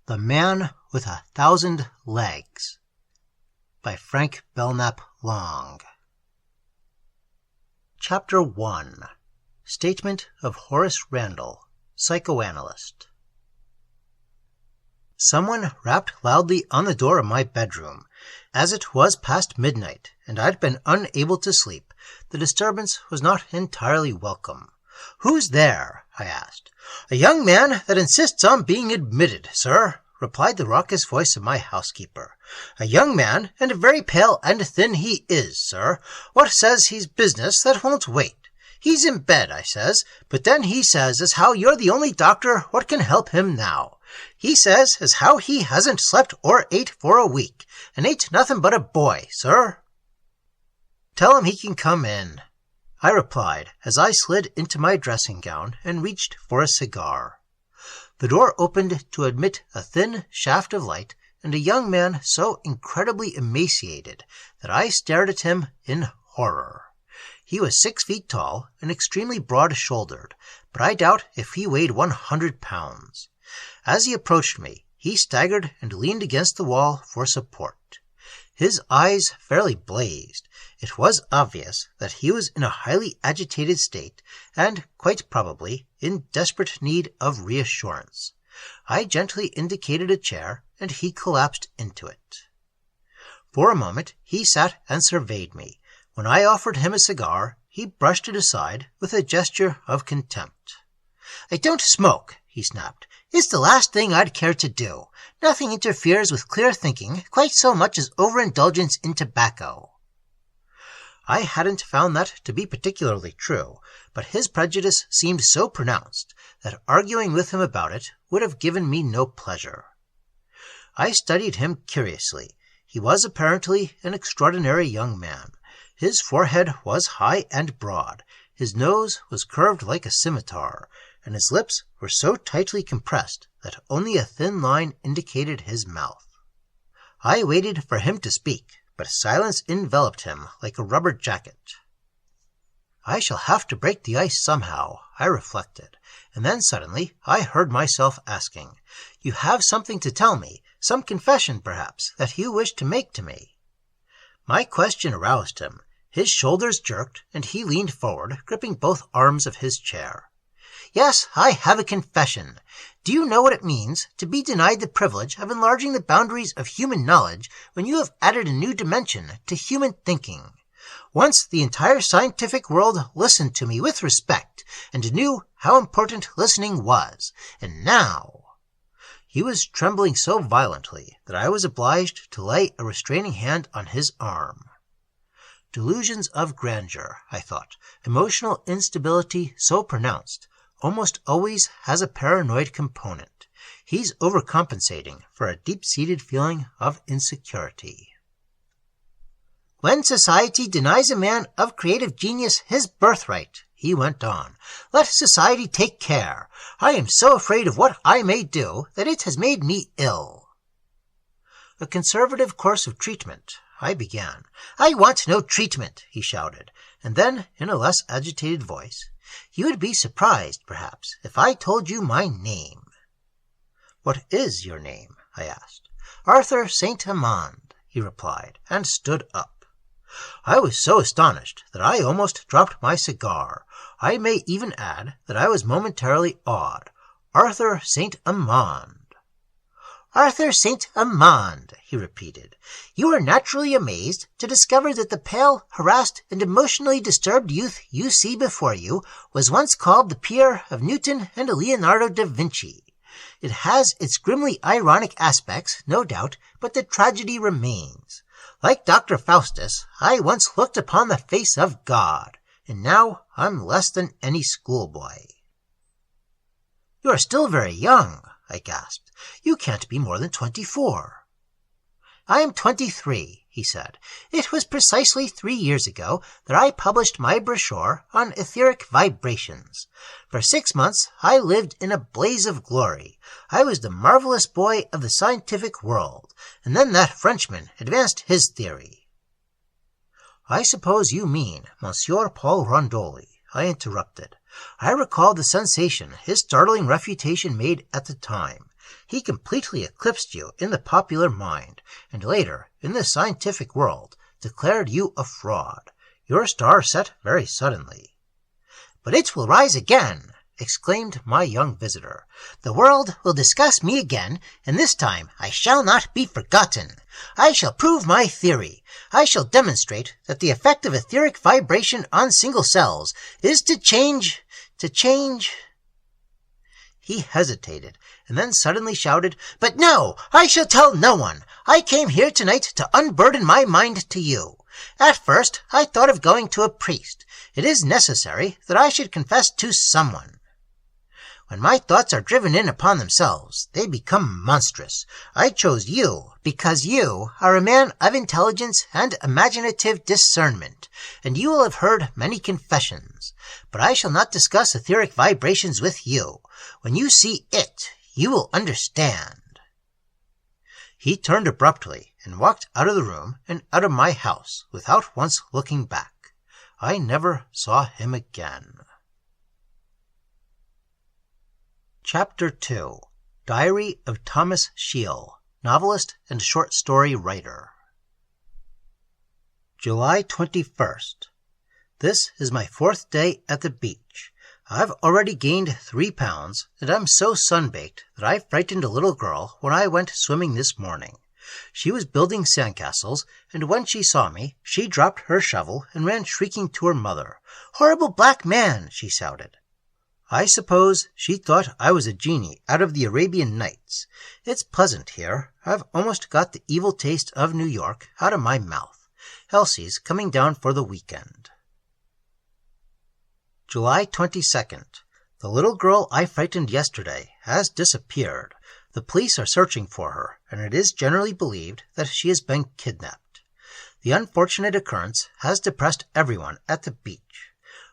The Man with 1,000 Legs by Frank Belknap Long. Chapter 1. Statement of Horace Randall, Psychoanalyst. Someone rapped loudly on the door of my bedroom. As it was past midnight, and I'd been unable to sleep, the disturbance was not entirely welcome. "Who's there?" I asked. "A young man that insists on being admitted, sir," replied the raucous voice of my housekeeper. "A young man, and very pale and thin he is, sir. What says he's business that won't wait. He's in bed, I says, but then he says as how you're the only doctor what can help him now. He says as how he hasn't slept or ate for a week, and ain't nothing but a boy, sir." "Tell him he can come in," I replied as I slid into my dressing gown and reached for a cigar. The door opened to admit a thin shaft of light and a young man so incredibly emaciated that I stared at him in horror. He was 6 feet tall and extremely broad-shouldered, but I doubt if he weighed 100 pounds. As he approached me, he staggered and leaned against the wall for support. His eyes fairly blazed. It was obvious that he was in a highly agitated state and, quite probably, in desperate need of reassurance. I gently indicated a chair, and he collapsed into it. For a moment he sat and surveyed me. When I offered him a cigar, he brushed it aside with a gesture of contempt. "I don't smoke," he snapped. "It's the last thing I'd care to do. Nothing interferes with clear thinking quite so much as overindulgence in tobacco." I hadn't found that to be particularly true, but his prejudice seemed so pronounced that arguing with him about it would have given me no pleasure. I studied him curiously. He was apparently an extraordinary young man. His forehead was high and broad, his nose was curved like a scimitar, and his lips were so tightly compressed that only a thin line indicated his mouth. I waited for him to speak, but silence enveloped him like a rubber jacket. I shall have to break the ice somehow, I reflected, and then suddenly I heard myself asking, "You have something to tell me, some confession, perhaps, that you wish to make to me?" My question aroused him. His shoulders jerked, and he leaned forward, gripping both arms of his chair. "Yes, I have a confession. Do you know what it means to be denied the privilege of enlarging the boundaries of human knowledge when you have added a new dimension to human thinking? Once the entire scientific world listened to me with respect and knew how important listening was, and now—" He was trembling so violently that I was obliged to lay a restraining hand on his arm. Delusions of grandeur, I thought, emotional instability so pronounced, almost always has a paranoid component. He's overcompensating for a deep-seated feeling of insecurity. "When society denies a man of creative genius his birthright," he went on, "let society take care. I am so afraid of what I may do that it has made me ill." "A conservative course of treatment," I began. "I want no treatment," he shouted, and then, in a less agitated voice, "You would be surprised, perhaps, if I told you my name." "What is your name?" I asked. "Arthur St. Amand," he replied, and stood up. I was so astonished that I almost dropped my cigar. I may even add that I was momentarily awed. Arthur St. Amand. "Arthur St. Amand," he repeated. "You are naturally amazed to discover that the pale, harassed, and emotionally disturbed youth you see before you was once called the peer of Newton and Leonardo da Vinci. It has its grimly ironic aspects, no doubt, but the tragedy remains. Like Dr. Faustus, I once looked upon the face of God, and now I'm less than any schoolboy." "You are still very young," I gasped. "You can't be more than 24. "I am 23, he said. "It was precisely 3 years ago that I published my brochure on etheric vibrations. For 6 months I lived in a blaze of glory. I was the marvelous boy of the scientific world, and then that Frenchman advanced his theory." "I suppose you mean Monsieur Paul Rondoli," I interrupted. I recalled the sensation his startling refutation made at the time. He completely eclipsed you in the popular mind, and later, in the scientific world, declared you a fraud. Your star set very suddenly." "But it will rise again," exclaimed my young visitor. "The world will discuss me again, and this time I shall not be forgotten. I shall prove my theory. I shall demonstrate that the effect of etheric vibration on single cells is to change... He hesitated, and then suddenly shouted, "But no! I shall tell no one! I came here tonight to unburden my mind to you. At first I thought of going to a priest. It is necessary that I should confess to someone. When my thoughts are driven in upon themselves, they become monstrous. I chose you because you are a man of intelligence and imaginative discernment, and you will have heard many confessions. But I shall not discuss etheric vibrations with you. When you see it, you will understand." He turned abruptly and walked out of the room and out of my house without once looking back. I never saw him again. Chapter 2. Diary of Thomas Shiel, Novelist and Short Story Writer. July 21st. This is my 4th day at the beach. I've already gained 3 pounds, and I'm so sunbaked that I frightened a little girl when I went swimming this morning. She was building sandcastles, and when she saw me, she dropped her shovel and ran shrieking to her mother. "Horrible black man!" she shouted. I suppose she thought I was a genie out of the Arabian Nights. It's pleasant here. I've almost got the evil taste of New York out of my mouth. Elsie's coming down for the weekend. July 22nd. The little girl I frightened yesterday has disappeared. The police are searching for her, and it is generally believed that she has been kidnapped. The unfortunate occurrence has depressed everyone at the beach.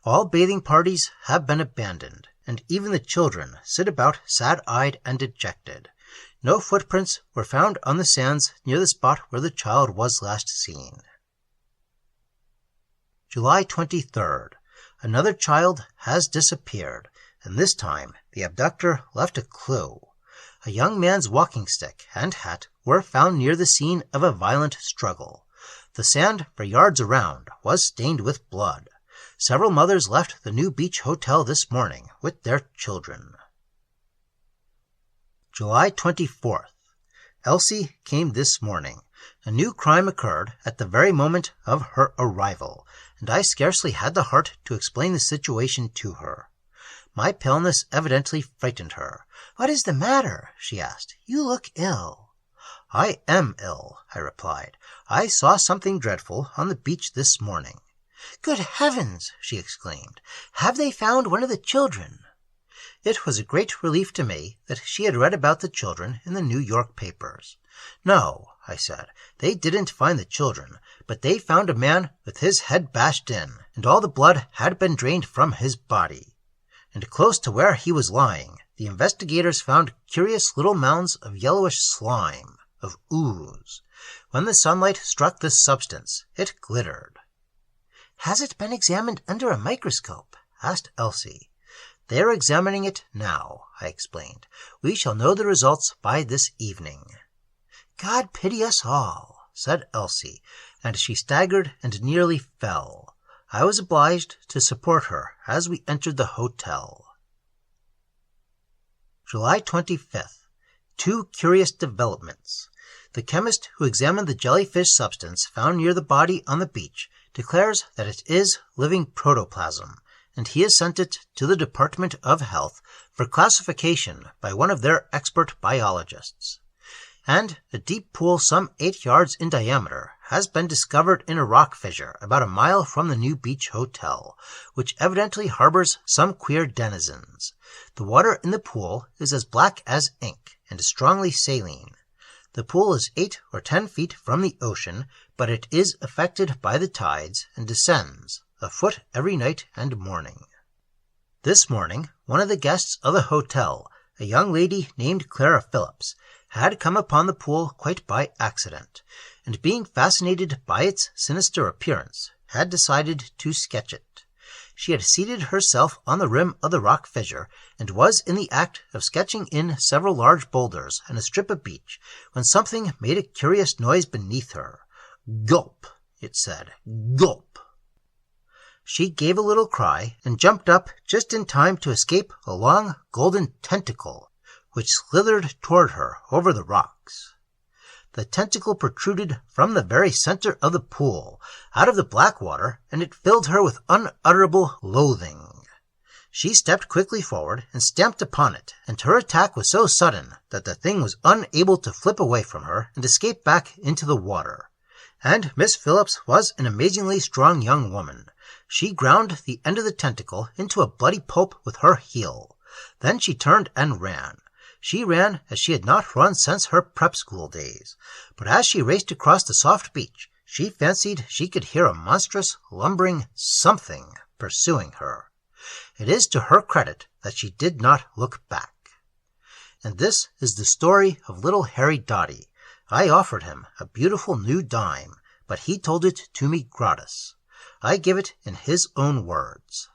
All bathing parties have been abandoned, and even the children sit about sad-eyed and dejected. No footprints were found on the sands near the spot where the child was last seen. July 23rd. Another child has disappeared, and this time the abductor left a clue. A young man's walking stick and hat were found near the scene of a violent struggle. The sand for yards around was stained with blood. Several mothers left the new beach hotel this morning with their children. July 24th. Elsie came this morning. A new crime occurred at the very moment of her arrival, and I scarcely had the heart to explain the situation to her. My paleness evidently frightened her. "What is the matter?" she asked. "You look ill." "I am ill," I replied. "I saw something dreadful on the beach this morning." "Good heavens!" she exclaimed. "Have they found one of the children?" It was a great relief to me that she had read about the children in the New York papers. "No," I said, "they didn't find the children, but they found a man with his head bashed in, and all the blood had been drained from his body. And close to where he was lying, the investigators found curious little mounds of yellowish slime, of ooze. When the sunlight struck this substance, it glittered." "Has it been examined under a microscope?" asked Elsie. "They are examining it now," I explained. "We shall know the results by this evening." "God pity us all," said Elsie, and she staggered and nearly fell. I was obliged to support her as we entered the hotel. July 25th. 2 curious developments. The chemist who examined the jellyfish substance found near the body on the beach declares that it is living protoplasm, and he has sent it to the Department of Health for classification by one of their expert biologists. And a deep pool some 8 yards in diameter has been discovered in a rock fissure about a mile from the New Beach Hotel, which evidently harbors some queer denizens. The water in the pool is as black as ink and strongly saline. The pool is 8 or 10 feet from the ocean, but it is affected by the tides and descends a foot every night and morning. This morning, one of the guests of the hotel, a young lady named Clara Phillips, had come upon the pool quite by accident, and being fascinated by its sinister appearance, had decided to sketch it. she had seated herself on the rim of the rock fissure and was in the act of sketching in several large boulders and a strip of beach when something made a curious noise beneath her. "Gulp," it said. "Gulp." She gave a little cry and jumped up just in time to escape a long golden tentacle which slithered toward her over the rocks. The tentacle protruded from the very center of the pool, out of the black water, and it filled her with unutterable loathing. She stepped quickly forward and stamped upon it, and her attack was so sudden that the thing was unable to flip away from her and escape back into the water. And Miss Phillips was an amazingly strong young woman. She ground the end of the tentacle into a bloody pulp with her heel. Then she turned and ran. She ran as she had not run since her prep school days. But as she raced across the soft beach, she fancied she could hear a monstrous, lumbering something pursuing her. It is to her credit that she did not look back. And this is the story of little Harry Dotty. I offered him a beautiful new dime, but he told it to me gratis. I give it in his own words.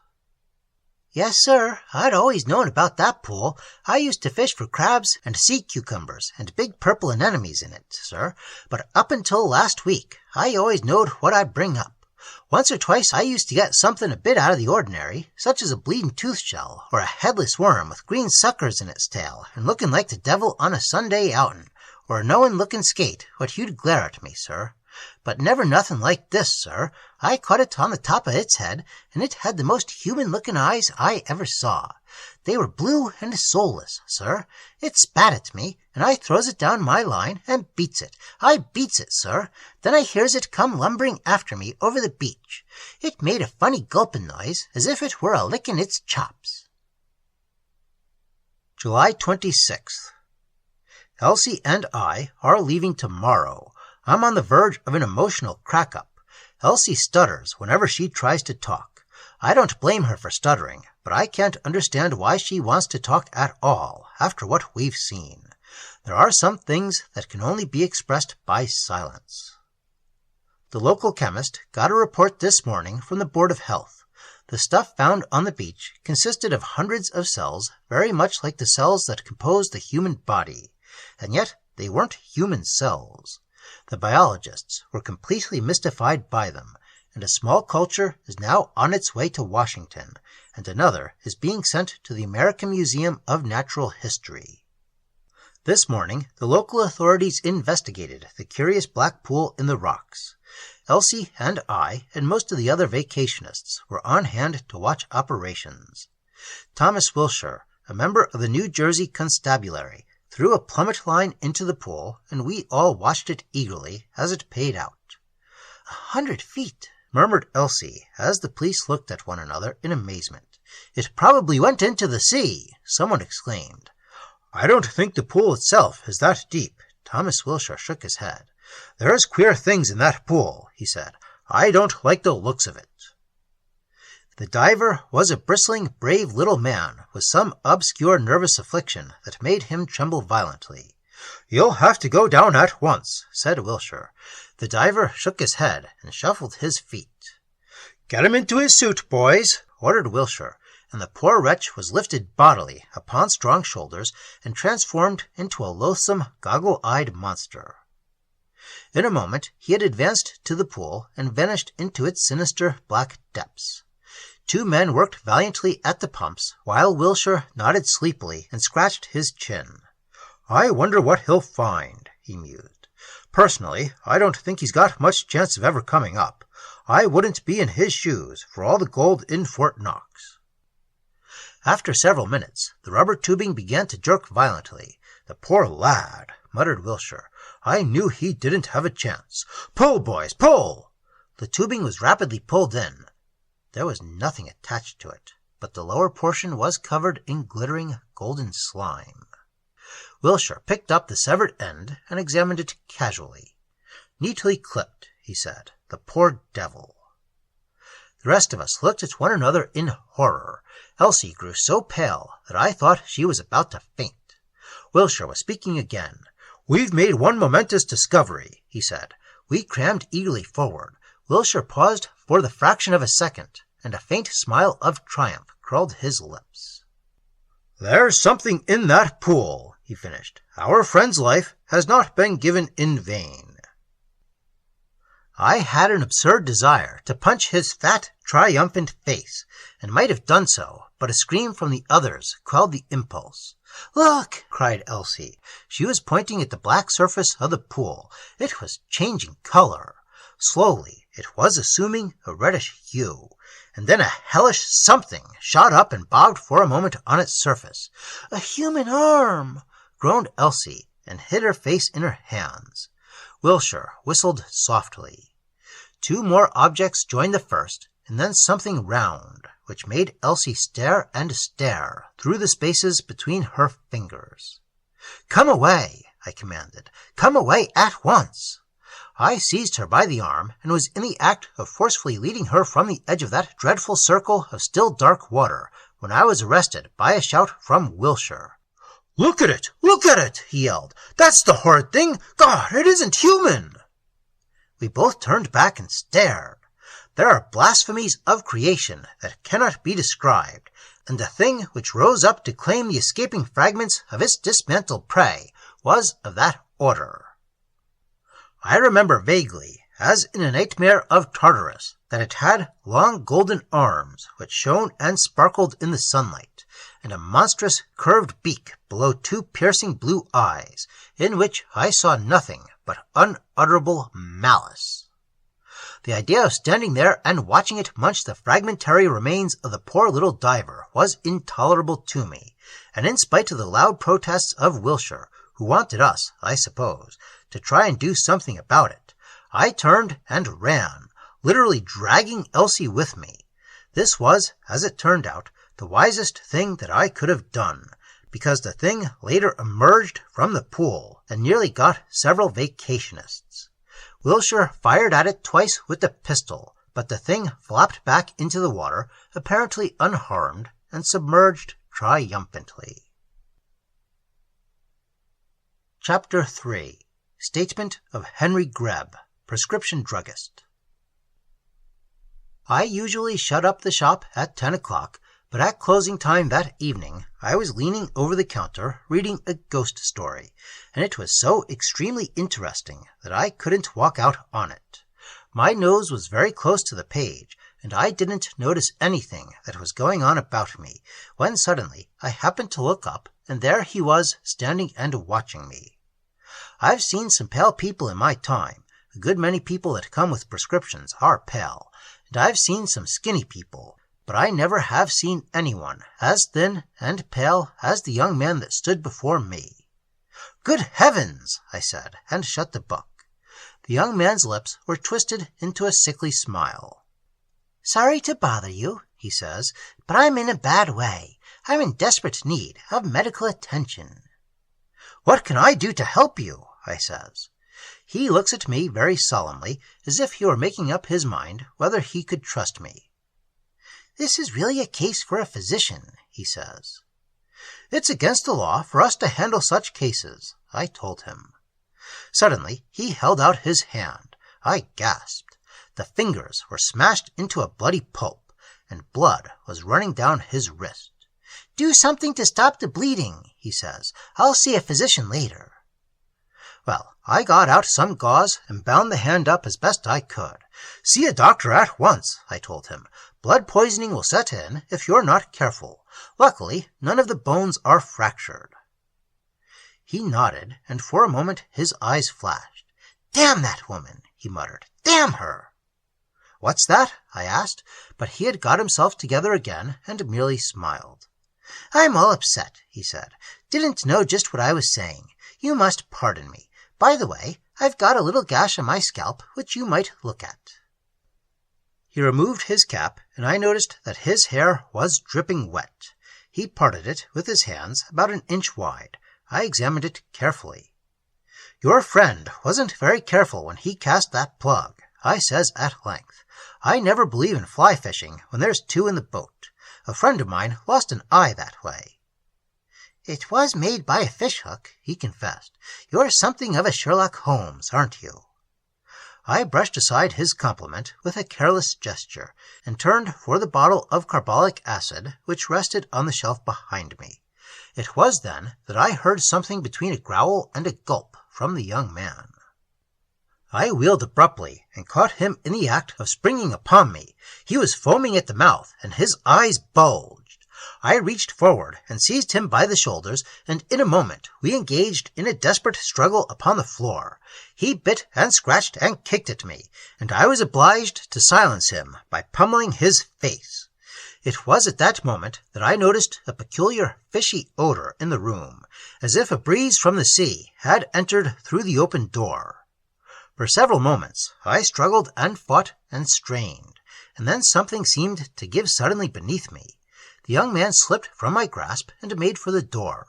"Yes, sir, I'd always known about that pool. I used to fish for crabs and sea cucumbers and big purple anemones in it, sir. But up until last week, I always knowed what I'd bring up. Once or twice I used to get something a bit out of the ordinary, such as a bleeding tooth shell, or a headless worm with green suckers in its tail and looking like the devil on a Sunday outin', or a knowin'-looking skate, what you'd glare at me, sir. But never nothing like this, sir. I caught it on the top of its head, and it had the most human-looking eyes I ever saw. They were blue and soulless, sir. It spat at me, and I throws it down my line and beats it. I beats it, sir. Then I hears it come lumbering after me over the beach. It made a funny gulping noise, as if it were a-licking its chops." July 26th. Elsie and I are leaving tomorrow. I'm on the verge of an emotional crack-up. Elsie stutters whenever she tries to talk. I don't blame her for stuttering, but I can't understand why she wants to talk at all, after what we've seen. There are some things that can only be expressed by silence. The local chemist got a report this morning from the Board of Health. The stuff found on the beach consisted of hundreds of cells, very much like the cells that compose the human body. And yet they weren't human cells. The biologists were completely mystified by them, and a small culture is now on its way to Washington, and another is being sent to the American Museum of Natural History. This morning, the local authorities investigated the curious black pool in the rocks. Elsie and I and most of the other vacationists were on hand to watch operations. Thomas Wilshire, a member of the New Jersey Constabulary, threw a plummet line into the pool, and we all watched it eagerly as it paid out. 100 feet, murmured Elsie, as the police looked at one another in amazement. It probably went into the sea, someone exclaimed. I don't think the pool itself is that deep. Thomas Wilshire shook his head. There's queer things in that pool, he said. I don't like the looks of it. The diver was a bristling, brave little man with some obscure nervous affliction that made him tremble violently. You'll have to go down at once, said Wilshire. The diver shook his head and shuffled his feet. Get him into his suit, boys, ordered Wilshire, and the poor wretch was lifted bodily upon strong shoulders and transformed into a loathsome, goggle-eyed monster. In a moment he had advanced to the pool and vanished into its sinister black depths. 2 men worked valiantly at the pumps, while Wilshire nodded sleepily and scratched his chin. I wonder what he'll find, he mused. Personally, I don't think he's got much chance of ever coming up. I wouldn't be in his shoes for all the gold in Fort Knox. After several minutes, the rubber tubing began to jerk violently. The poor lad, muttered Wilshire. I knew he didn't have a chance. Pull, boys, pull! The tubing was rapidly pulled in. There was nothing attached to it, but the lower portion was covered in glittering golden slime. Wilshire picked up the severed end and examined it casually. Neatly clipped, he said. The poor devil. The rest of us looked at one another in horror. Elsie grew so pale that I thought she was about to faint. Wilshire was speaking again. We've made one momentous discovery, he said. We crammed eagerly forward. Wilshire paused for the fraction of a second. and a faint smile of triumph curled his lips. "There's something in that pool," he finished. "Our friend's life has not been given in vain." I had an absurd desire to punch his fat, triumphant face, and might have done so, but a scream from the others quelled the impulse. "Look!" cried Elsie. She was pointing at the black surface of the pool. It was changing color. Slowly, it was assuming a reddish hue, and then a hellish something shot up and bobbed for a moment on its surface. "A human arm!" groaned Elsie, and hid her face in her hands. Wilshire whistled softly. Two more objects joined the first, and then something round, which made Elsie stare and stare through the spaces between her fingers. "Come away," I commanded. "Come away at once." I seized her by the arm and was in the act of forcefully leading her from the edge of that dreadful circle of still dark water when I was arrested by a shout from Wilshire. "Look at it! Look at it!" he yelled. "That's the horrid thing! God, it isn't human!" We both turned back and stared. There are blasphemies of creation that cannot be described, and the thing which rose up to claim the escaping fragments of its dismantled prey was of that order. I remember vaguely, as in a nightmare of Tartarus, that it had long golden arms which shone and sparkled in the sunlight, and a monstrous curved beak below two piercing blue eyes, in which I saw nothing but unutterable malice. The idea of standing there and watching it munch the fragmentary remains of the poor little diver was intolerable to me, and in spite of the loud protests of Wilshire, who wanted us, I suppose, to try and do something about it, I turned and ran, literally dragging Elsie with me. This was, as it turned out, the wisest thing that I could have done, because the thing later emerged from the pool and nearly got several vacationists. Wilshire fired at it twice with the pistol, but the thing flopped back into the water, apparently unharmed, and submerged triumphantly. Chapter 3. Statement of Henry Greb, Prescription Druggist. I usually shut up the shop at 10 o'clock, but at closing time that evening I was leaning over the counter reading a ghost story, and it was so extremely interesting that I couldn't walk out on it. My nose was very close to the page, and I didn't notice anything that was going on about me, when suddenly I happened to look up, and there he was standing and watching me. I've seen some pale people in my time. A good many people that come with prescriptions are pale, and I've seen some skinny people, but I never have seen anyone as thin and pale as the young man that stood before me. "Good heavens!" I said, and shut the book. The young man's lips were twisted into a sickly smile. "Sorry to bother you," he says, "but I'm in a bad way. I'm in desperate need of medical attention." "What can I do to help you?" I says. He looks at me very solemnly, as if he were making up his mind whether he could trust me. "This is really a case for a physician," he says. "It's against the law for us to handle such cases," I told him. Suddenly he held out his hand. I gasped. The fingers were smashed into a bloody pulp, and blood was running down his wrist. "Do something to stop the bleeding," he says. "I'll see a physician later." Well, I got out some gauze and bound the hand up as best I could. "See a doctor at once," I told him. "Blood poisoning will set in if you're not careful. Luckily, none of the bones are fractured." He nodded, and for a moment his eyes flashed. "Damn that woman," he muttered. "Damn her!" "What's that?" I asked, but he had got himself together again and merely smiled. "I'm all upset," he said. "Didn't know just what I was saying. You must pardon me. By the way, I've got a little gash on my scalp which you might look at." He removed his cap, and I noticed that his hair was dripping wet. He parted it with his hands about an inch wide. I examined it carefully. "Your friend wasn't very careful when he cast that plug," I says at length. "I never believe in fly fishing when there's two in the boat. A friend of mine lost an eye that way." "It was made by a fishhook," he confessed. "You're something of a Sherlock Holmes, aren't you?" I brushed aside his compliment with a careless gesture and turned for the bottle of carbolic acid which rested on the shelf behind me. It was then that I heard something between a growl and a gulp from the young man. I wheeled abruptly and caught him in the act of springing upon me. He was foaming at the mouth, and his eyes bulged. I reached forward and seized him by the shoulders, and in a moment we engaged in a desperate struggle upon the floor. He bit and scratched and kicked at me, and I was obliged to silence him by pummeling his face. It was at that moment that I noticed a peculiar fishy odor in the room, as if a breeze from the sea had entered through the open door. For several moments I struggled and fought and strained, and then something seemed to give suddenly beneath me. The young man slipped from my grasp and made for the door.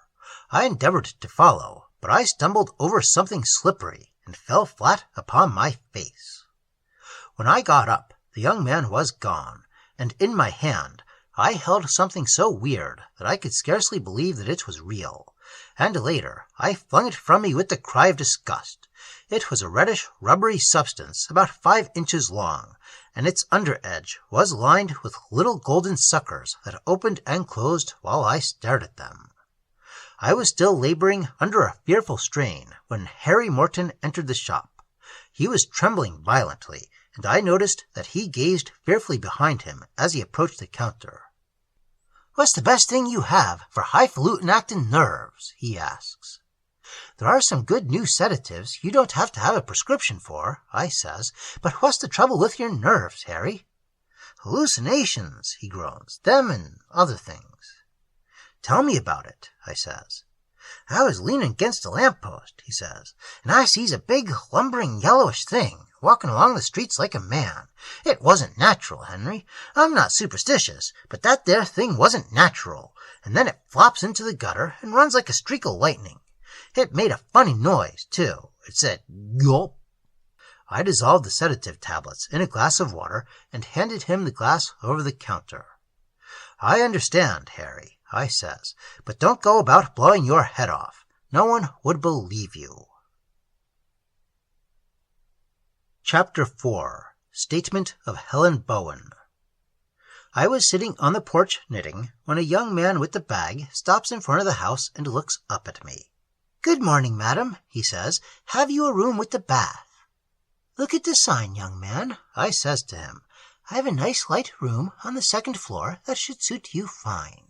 I endeavored to follow, but I stumbled over something slippery and fell flat upon my face. When I got up, the young man was gone, and in my hand I held something so weird that I could scarcely believe that it was real, and later I flung it from me with a cry of disgust. It was a reddish, rubbery substance about 5 inches long, and its under edge was lined with little golden suckers that opened and closed while I stared at them. I was still laboring under a fearful strain when Harry Morton entered the shop. He was trembling violently, and I noticed that he gazed fearfully behind him as he approached the counter. "What's the best thing you have for highfalutin actin' nerves?" he asks. "There are some good new sedatives you don't have to have a prescription for," I says, "but what's the trouble with your nerves, Harry?" "Hallucinations," he groans, "them and other things." "Tell me about it," I says. "I was leaning against a lamppost," he says, "and I sees a big, lumbering, yellowish thing walking along the streets like a man. It wasn't natural, Henry. I'm not superstitious, but that there thing wasn't natural. And then it flops into the gutter and runs like a streak of lightning. It made a funny noise, too. It said, 'Gulp.'" I dissolved the sedative tablets in a glass of water and handed him the glass over the counter. "I understand, Harry," I says, "but don't go about blowing your head off. No one would believe you." Chapter 4. Statement of Helen Bowan. I was sitting on the porch knitting when a young man with a bag stops in front of the house and looks up at me. "Good morning, madam," he says. "Have you a room with a bath?" "Look at the sign, young man," I says to him. "I have a nice light room on the second floor that should suit you fine."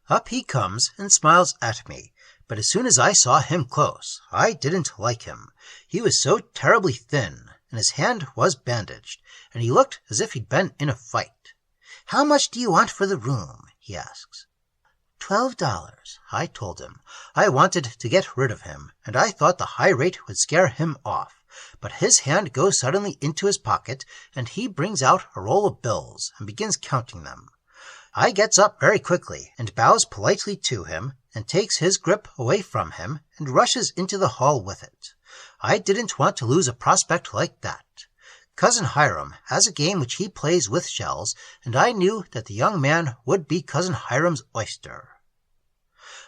Up he comes and smiles at me, but as soon as I saw him close, I didn't like him. He was so terribly thin, and his hand was bandaged, and he looked as if he'd been in a fight. "How much do you want for the room?" he asks. $12, I told him. I wanted to get rid of him, and I thought the high rate would scare him off. But his hand goes suddenly into his pocket, and he brings out a roll of bills and begins counting them. I gets up very quickly and bows politely to him and takes his grip away from him and rushes into the hall with it. I didn't want to lose a prospect like that. Cousin Hiram has a game which he plays with shells, and I knew that the young man would be Cousin Hiram's oyster.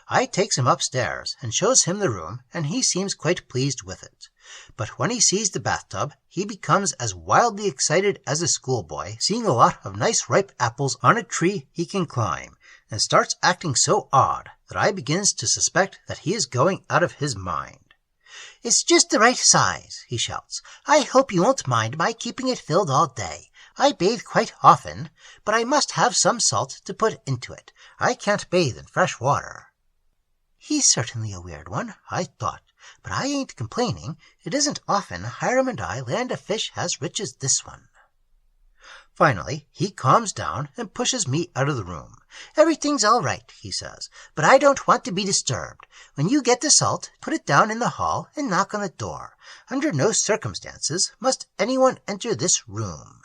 I takes him upstairs and shows him the room, and he seems quite pleased with it. But when he sees the bathtub, he becomes as wildly excited as a schoolboy seeing a lot of nice ripe apples on a tree he can climb, and starts acting so odd that I begins to suspect that he is going out of his mind. "It's just the right size," he shouts. "I hope you won't mind my keeping it filled all day. I bathe quite often, but I must have some salt to put into it. I can't bathe in fresh water." He's certainly a weird one, I thought, but I ain't complaining. It isn't often Hiram and I land a fish as rich as this one. Finally, he calms down and pushes me out of the room. "Everything's all right," he says, "but I don't want to be disturbed. When you get the salt, put it down in the hall and knock on the door. Under no circumstances must anyone enter this room."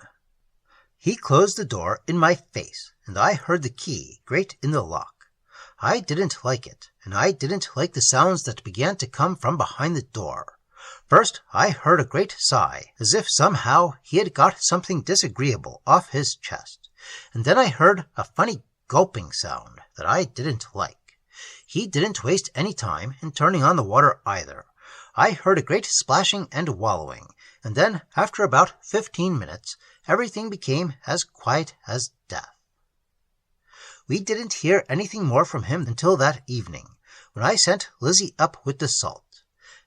He closed the door in my face, and I heard the key grate in the lock. I didn't like it, and I didn't like the sounds that began to come from behind the door. First, I heard a great sigh, as if somehow he had got something disagreeable off his chest, and then I heard a funny gulping sound that I didn't like. He didn't waste any time in turning on the water either. I heard a great splashing and wallowing, and then, after about 15 minutes, everything became as quiet as death. We didn't hear anything more from him until that evening, when I sent Lizzie up with the salt.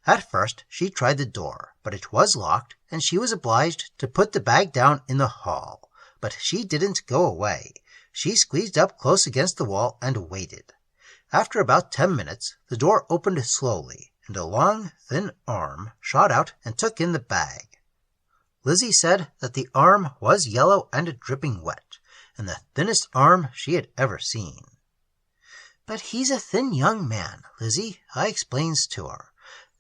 At first she tried the door, but it was locked, and she was obliged to put the bag down in the hall. But she didn't go away. She squeezed up close against the wall and waited. After about 10 minutes, the door opened slowly, and a long, thin arm shot out and took in the bag. Lizzie said that the arm was yellow and dripping wet, and the thinnest arm she had ever seen. "But he's a thin young man, Lizzie," I explains to her.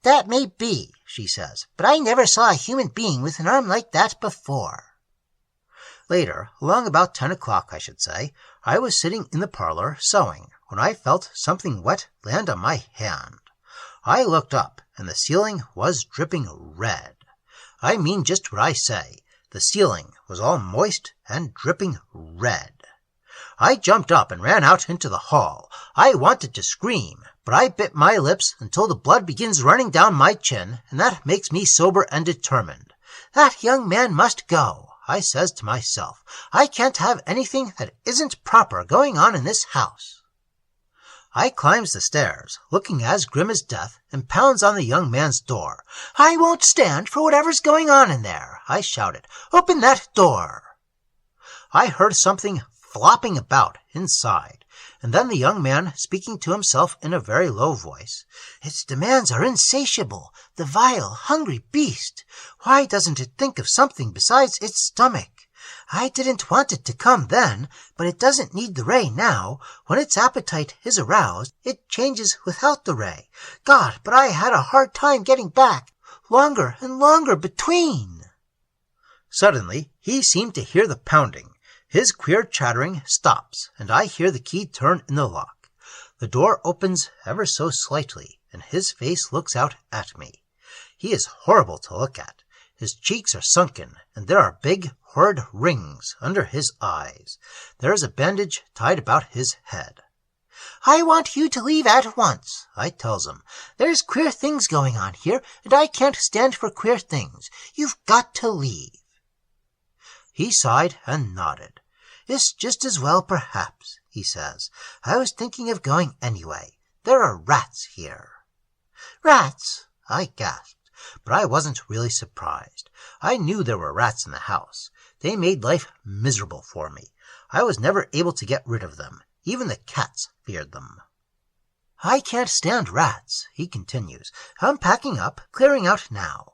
"That may be," she says, "but I never saw a human being with an arm like that before." Later, along about 10 o'clock, I should say, I was sitting in the parlor sewing when I felt something wet land on my hand. I looked up, and the ceiling was dripping red. I mean just what I say. The ceiling was all moist and dripping red. I jumped up and ran out into the hall. I wanted to scream, but I bit my lips until the blood begins running down my chin, and that makes me sober and determined. "That young man must go," I says to myself. "I can't have anything that isn't proper going on in this house." I climbs the stairs, looking as grim as death, and pounds on the young man's door. "I won't stand for whatever's going on in there," I shouted. "Open that door." I heard something flopping about inside, and then the young man speaking to himself in a very low voice. "Its demands are insatiable, the vile, hungry beast. Why doesn't it think of something besides its stomach? I didn't want it to come then, but it doesn't need the ray now. When its appetite is aroused, it changes without the ray. God, but I had a hard time getting back. Longer and longer between." Suddenly he seemed to hear the pounding. His queer chattering stops, and I hear the key turn in the lock. The door opens ever so slightly, and his face looks out at me. He is horrible to look at. His cheeks are sunken, and there are big, horrid rings under his eyes. There is a bandage tied about his head. "I want you to leave at once," I tells him. "There's queer things going on here, and I can't stand for queer things. You've got to leave." He sighed and nodded. "It's just as well, perhaps," he says. "I was thinking of going anyway. There are rats here." "Rats?" I gasped, but I wasn't really surprised. I knew there were rats in the house. They made life miserable for me. I was never able to get rid of them. Even the cats feared them. "I can't stand rats," he continues. "I'm packing up, clearing out now."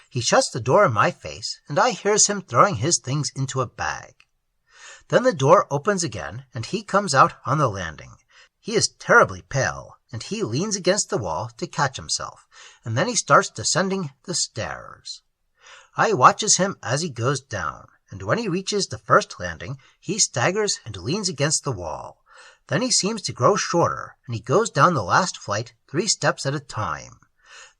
He shuts the door in my face, and I hears him throwing his things into a bag. Then the door opens again, and he comes out on the landing. He is terribly pale, and he leans against the wall to catch himself, and then he starts descending the stairs. I watches him as he goes down, and when he reaches the first landing, he staggers and leans against the wall. Then he seems to grow shorter, and he goes down the last flight 3 steps at a time.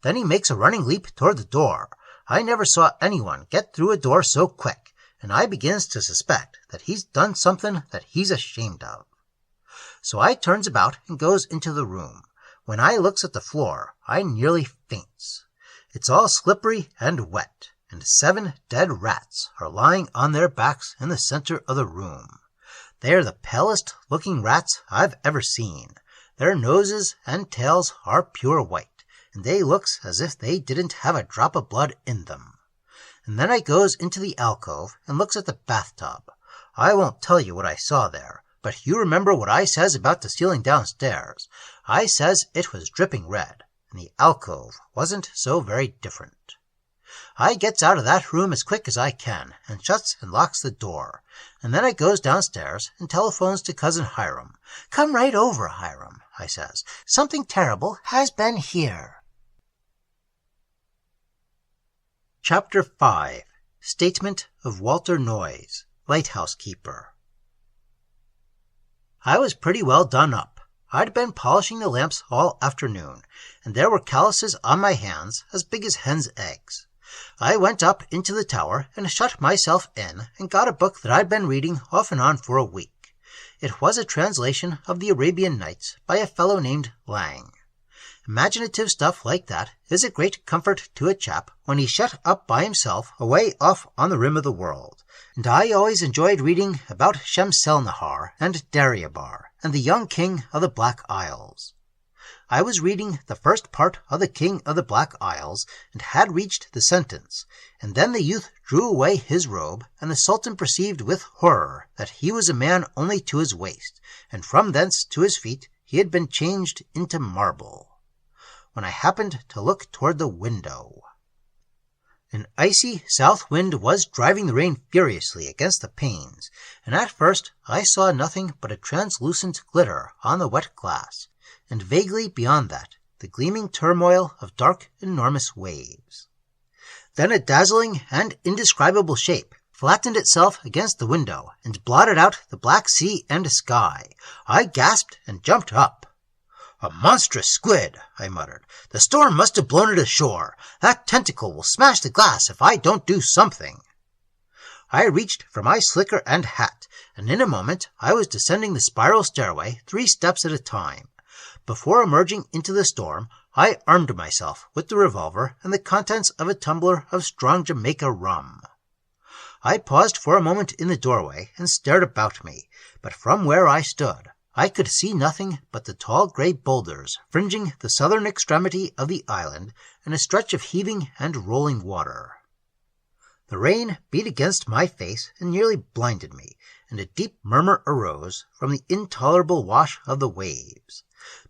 Then he makes a running leap toward the door. I never saw anyone get through a door so quick, and I begins to suspect that he's done something that he's ashamed of. So I turns about and goes into the room. When I looks at the floor, I nearly faints. It's all slippery and wet, and 7 dead rats are lying on their backs in the center of the room. They are the palest looking rats I've ever seen. Their noses and tails are pure white, and they looks as if they didn't have a drop of blood in them. And then I goes into the alcove and looks at the bathtub. I won't tell you what I saw there, but you remember what I says about the ceiling downstairs. I says it was dripping red, and the alcove wasn't so very different. I gets out of that room as quick as I can, and shuts and locks the door, and then I goes downstairs and telephones to Cousin Hiram. "Come right over, Hiram," I says. "Something terrible has been here." Chapter 5. Statement of Walter Noyes, Lighthouse Keeper. I was pretty well done up. I'd been polishing the lamps all afternoon, and there were calluses on my hands as big as hens' eggs. I went up into the tower and shut myself in and got a book that I'd been reading off and on for a week. It was a translation of the Arabian Nights by a fellow named Lang. Imaginative stuff like that is a great comfort to a chap when he's shut up by himself away off on the rim of the world, and I always enjoyed reading about Shamselnahar and Dariabar and the young king of the Black Isles. I was reading the first part of the King of the Black Isles, and had reached the sentence, and then the youth drew away his robe, and the Sultan perceived with horror that he was a man only to his waist, and from thence to his feet he had been changed into marble. When I happened to look toward the window, an icy south wind was driving the rain furiously against the panes, and at first I saw nothing but a translucent glitter on the wet glass, and vaguely beyond that the gleaming turmoil of dark, enormous waves. Then a dazzling and indescribable shape flattened itself against the window and blotted out the black sea and sky. I gasped and jumped up. "A monstrous squid," I muttered. "The storm must have blown it ashore. That tentacle will smash the glass if I don't do something." I reached for my slicker and hat, and in a moment I was descending the spiral stairway 3 steps at a time. Before emerging into the storm, I armed myself with the revolver and the contents of a tumbler of strong Jamaica rum. I paused for a moment in the doorway and stared about me, but from where I stood I could see nothing but the tall gray boulders fringing the southern extremity of the island and a stretch of heaving and rolling water. The rain beat against my face and nearly blinded me, and a deep murmur arose from the intolerable wash of the waves.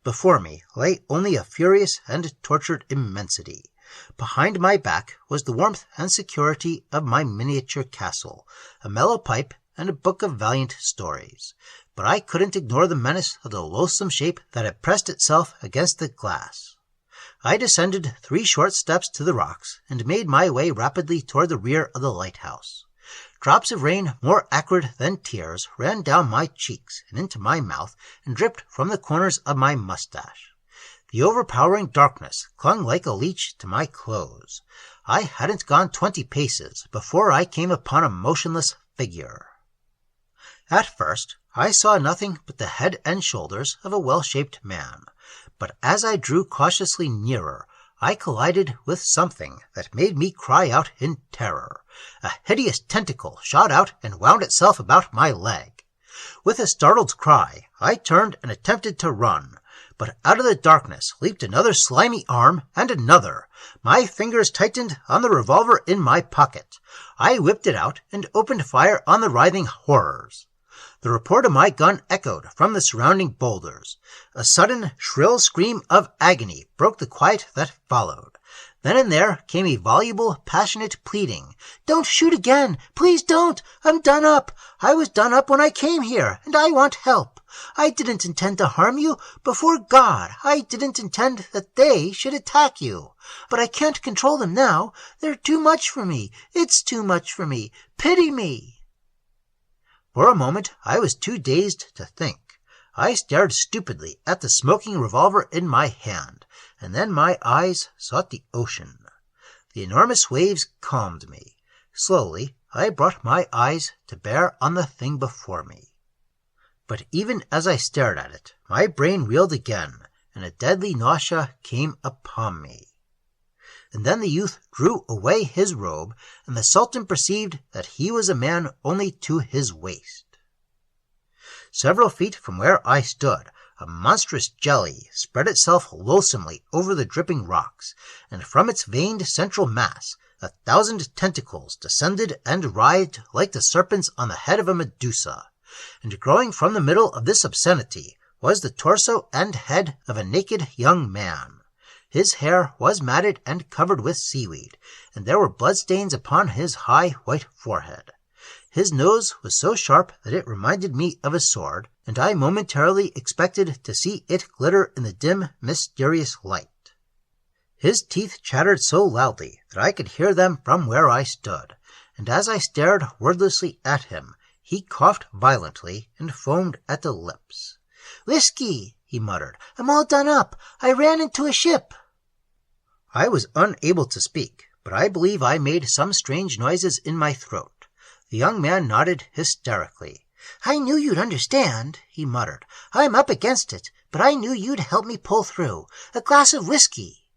Before me lay only a furious and tortured immensity. Behind my back was the warmth and security of my miniature castle, a mellow pipe, and a book of valiant stories. But I couldn't ignore the menace of the loathsome shape that had pressed itself against the glass. I descended 3 short steps to the rocks, and made my way rapidly toward the rear of the lighthouse. Drops of rain more acrid than tears ran down my cheeks and into my mouth and dripped from the corners of my mustache. The overpowering darkness clung like a leech to my clothes. I hadn't gone 20 paces before I came upon a motionless figure. At first I saw nothing but the head and shoulders of a well-shaped man, but as I drew cautiously nearer, I collided with something that made me cry out in terror. A hideous tentacle shot out and wound itself about my leg. With a startled cry, I turned and attempted to run, but out of the darkness leaped another slimy arm and another. My fingers tightened on the revolver in my pocket. I whipped it out and opened fire on the writhing horrors. The report of my gun echoed from the surrounding boulders. A sudden, shrill scream of agony broke the quiet that followed. Then and there came a voluble, passionate pleading. "Don't shoot again! Please don't! I'm done up! I was done up when I came here, and I want help! I didn't intend to harm you. Before God, I didn't intend that they should attack you. But I can't control them now. They're too much for me. It's too much for me. Pity me!" For a moment I was too dazed to think. I stared stupidly at the smoking revolver in my hand, and then my eyes sought the ocean. The enormous waves calmed me. Slowly I brought my eyes to bear on the thing before me. But even as I stared at it, my brain reeled again, and a deadly nausea came upon me. And then the youth drew away his robe, and the Sultan perceived that he was a man only to his waist. Several feet from where I stood, a monstrous jelly spread itself loathsomely over the dripping rocks, and from its veined central mass 1,000 tentacles descended and writhed like the serpents on the head of a Medusa, and growing from the middle of this obscenity was the torso and head of a naked young man. His hair was matted and covered with seaweed, and there were bloodstains upon his high white forehead. His nose was so sharp that it reminded me of a sword, and I momentarily expected to see it glitter in the dim, mysterious light. His teeth chattered so loudly that I could hear them from where I stood, and as I stared wordlessly at him, he coughed violently and foamed at the lips. "Whiskey," he muttered. "I'm all done up. I ran into a ship." I was unable to speak, but I believe I made some strange noises in my throat. The young man nodded hysterically. "I knew you'd understand," he muttered. "I'm up against it, but I knew you'd help me pull through. A glass of whiskey."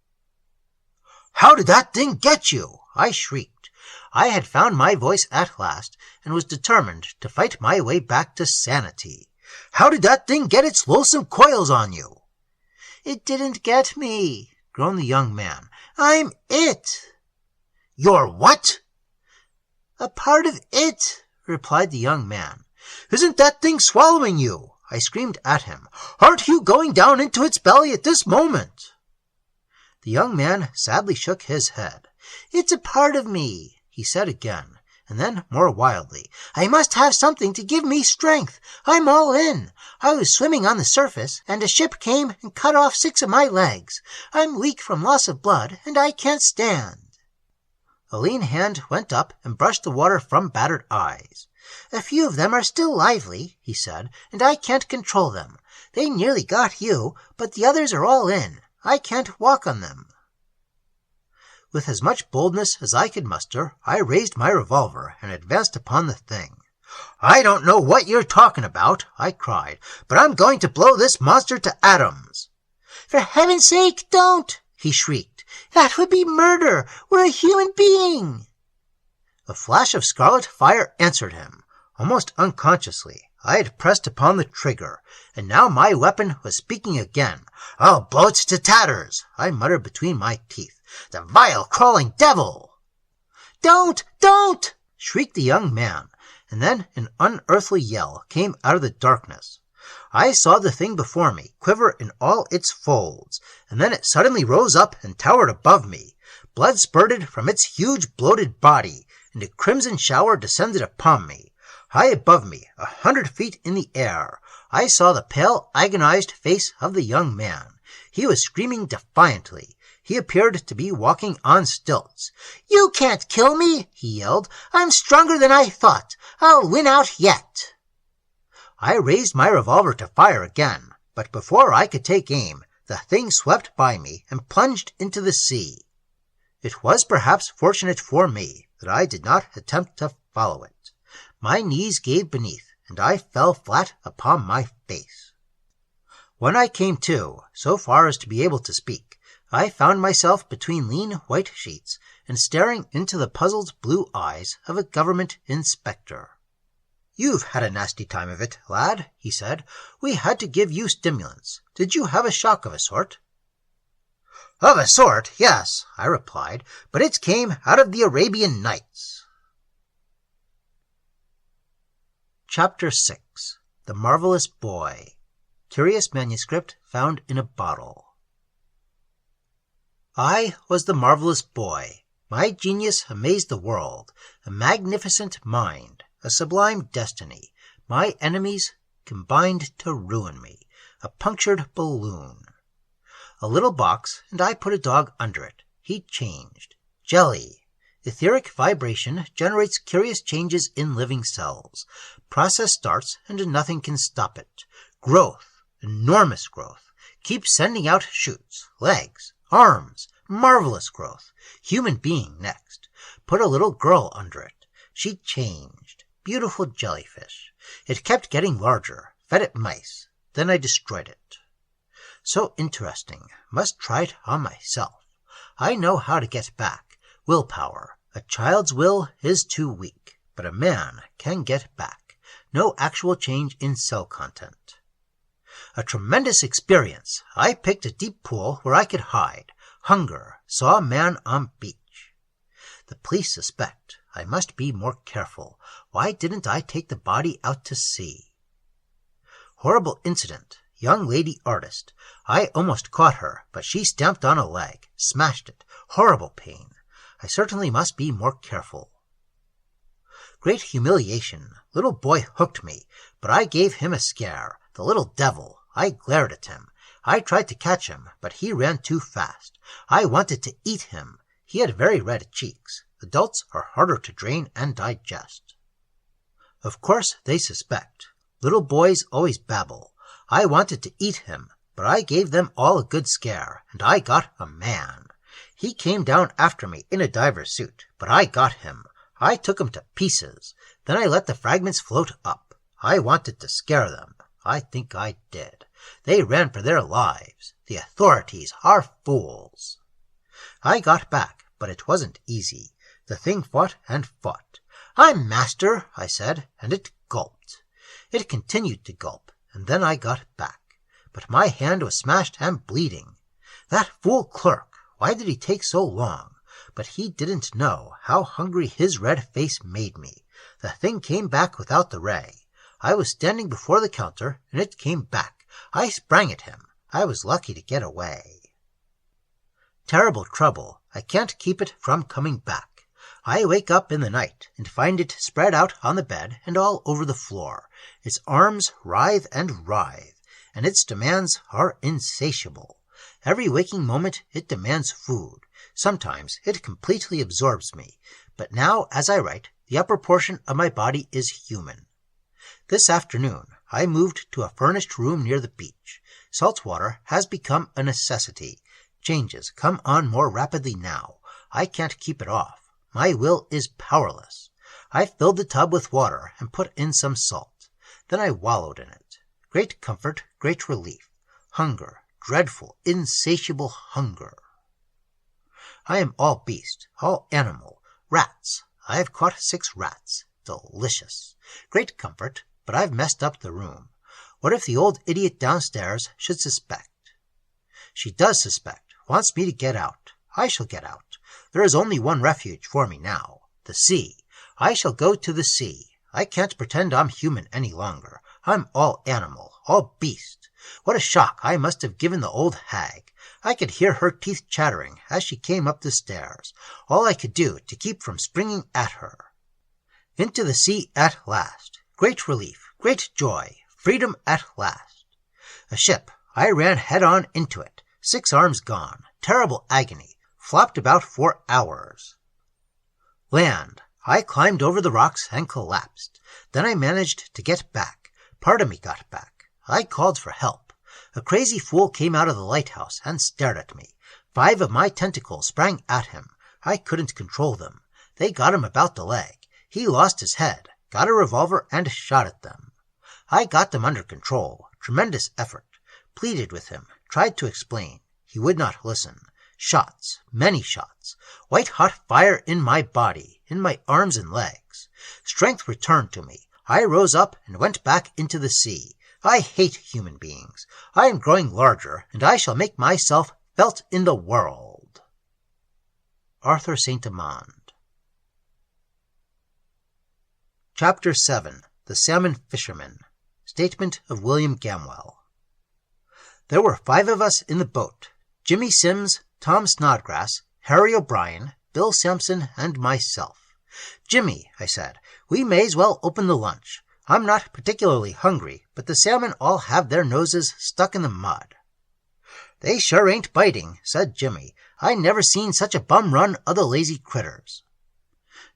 "How did that thing get you?" I shrieked. I had found my voice at last, and was determined to fight my way back to sanity. "How did that thing get its loathsome coils on you?" "It didn't get me," groaned the young man. "I'm it." "You're what?" "A part of it," replied the young man. "Isn't that thing swallowing you?" I screamed at him. "Aren't you going down into its belly at this moment?" The young man sadly shook his head. "It's a part of me," he said again, and then more wildly, "I must have something to give me strength. I'm all in. I was swimming on the surface, and a ship came and cut off 6 of my legs. I'm weak from loss of blood, and I can't stand." A lean hand went up and brushed the water from battered eyes. "A few of them are still lively," he said, "and I can't control them. They nearly got you, but the others are all in. I can't walk on them." With as much boldness as I could muster, I raised my revolver and advanced upon the thing. "I don't know what you're talking about," I cried, "but I'm going to blow this monster to atoms." "For heaven's sake, don't!" he shrieked. "That would be murder. We're a human being." A flash of scarlet fire answered him. Almost unconsciously, I had pressed upon the trigger, and now my weapon was speaking again. "I'll blow it to tatters," I muttered between my teeth. "The vile, crawling devil!" "Don't! Don't!" shrieked the young man, and then an unearthly yell came out of the darkness. I saw the thing before me quiver in all its folds, and then it suddenly rose up and towered above me. Blood spurted from its huge bloated body, and a crimson shower descended upon me. High above me, 100 feet in the air, I saw the pale, agonized face of the young man. He was screaming defiantly. He appeared to be walking on stilts. "You can't kill me," he yelled. "I'm stronger than I thought. I'll win out yet." I raised my revolver to fire again, but before I could take aim, the thing swept by me and plunged into the sea. It was perhaps fortunate for me that I did not attempt to follow it. My knees gave beneath, and I fell flat upon my face. When I came to, so far as to be able to speak, I found myself between lean white sheets and staring into the puzzled blue eyes of a government inspector. "You've had a nasty time of it, lad," he said. "We had to give you stimulants. Did you have a shock of a sort?" "Of a sort, yes," I replied, "but it came out of the Arabian Nights." Chapter 6. The Marvelous Boy. Curious manuscript found in a bottle. I was the marvelous boy. My genius amazed the world. A magnificent mind. A sublime destiny. My enemies combined to ruin me. A punctured balloon. A little box, and I put a dog under it. He changed. Jelly. Etheric vibration generates curious changes in living cells. Process starts, and nothing can stop it. Growth. Enormous growth. Keep sending out shoots. Legs. Arms. Marvelous growth. Human being next. Put a little girl under it. She changed. Beautiful jellyfish. It kept getting larger. Fed it mice. Then I destroyed it. So interesting. Must try it on myself. I know how to get back. Willpower. A child's will is too weak, but a man can get back. No actual change in cell content. A tremendous experience. I picked a deep pool where I could hide. Hunger. Saw a man on beach. The police suspect. I must be more careful. Why didn't I take the body out to sea? Horrible incident. Young lady artist. I almost caught her, but she stamped on a leg. Smashed it. Horrible pain. I certainly must be more careful. Great humiliation. Little boy hooked me, but I gave him a scare. The little devil. I glared at him. I tried to catch him, but he ran too fast. I wanted to eat him. He had very red cheeks. Adults are harder to drain and digest. Of course they suspect. Little boys always babble. I wanted to eat him, but I gave them all a good scare, and I got a man. He came down after me in a diver's suit, but I got him. I took him to pieces. Then I let the fragments float up. I wanted to scare them. I think I did. They ran for their lives. The authorities are fools. I got back, but it wasn't easy. The thing fought and fought. I'm master, I said, and it gulped. It continued to gulp, and then I got back. But my hand was smashed and bleeding. That fool clerk, why did he take so long? But he didn't know how hungry his red face made me. The thing came back without the ray. I was standing before the counter, and it came back. I sprang at him. I was lucky to get away. Terrible trouble. I can't keep it from coming back. I wake up in the night and find it spread out on the bed and all over the floor. Its arms writhe and writhe, and its demands are insatiable. Every waking moment it demands food. Sometimes it completely absorbs me, but now, as I write, the upper portion of my body is human. This afternoon I moved to a furnished room near the beach. Salt water has become a necessity. Changes come on more rapidly now. I can't keep it off. My will is powerless. I filled the tub with water and put in some salt. Then I wallowed in it. Great comfort, great relief. Hunger, dreadful, insatiable hunger. I am all beast, all animal. Rats. I have caught 6 rats. Delicious. Great comfort, but I've messed up the room. What if the old idiot downstairs should suspect? She does suspect. Wants me to get out. I shall get out. There is only one refuge for me now. The sea. I shall go to the sea. I can't pretend I'm human any longer. I'm all animal, all beast. What a shock I must have given the old hag. I could hear her teeth chattering as she came up the stairs. All I could do to keep from springing at her. Into the sea at last. Great relief, great joy, freedom at last. A ship. I ran head-on into it. 6 arms gone. Terrible agony. Flopped about for hours. Land. I climbed over the rocks and collapsed. Then I managed to get back. Part of me got back. I called for help. A crazy fool came out of the lighthouse and stared at me. 5 of my tentacles sprang at him. I couldn't control them. They got him about the leg. He lost his head, got a revolver and shot at them. I got them under control. Tremendous effort. Pleaded with him. Tried to explain. He would not listen. Shots, many shots, white-hot fire in my body, in my arms and legs. Strength returned to me. I rose up and went back into the sea. I hate human beings. I am growing larger, and I shall make myself felt in the world. Arthur St. Amand. Chapter 7. The Salmon Fisherman. Statement of William Gamwell. There were 5 of us in the boat. Jimmy Sims, Tom Snodgrass, Harry O'Brien, Bill Sampson, and myself. Jimmy, I said, we may as well open the lunch. I'm not particularly hungry, but the salmon all have their noses stuck in the mud. They sure ain't biting, said Jimmy. I never seen such a bum run of the lazy critters.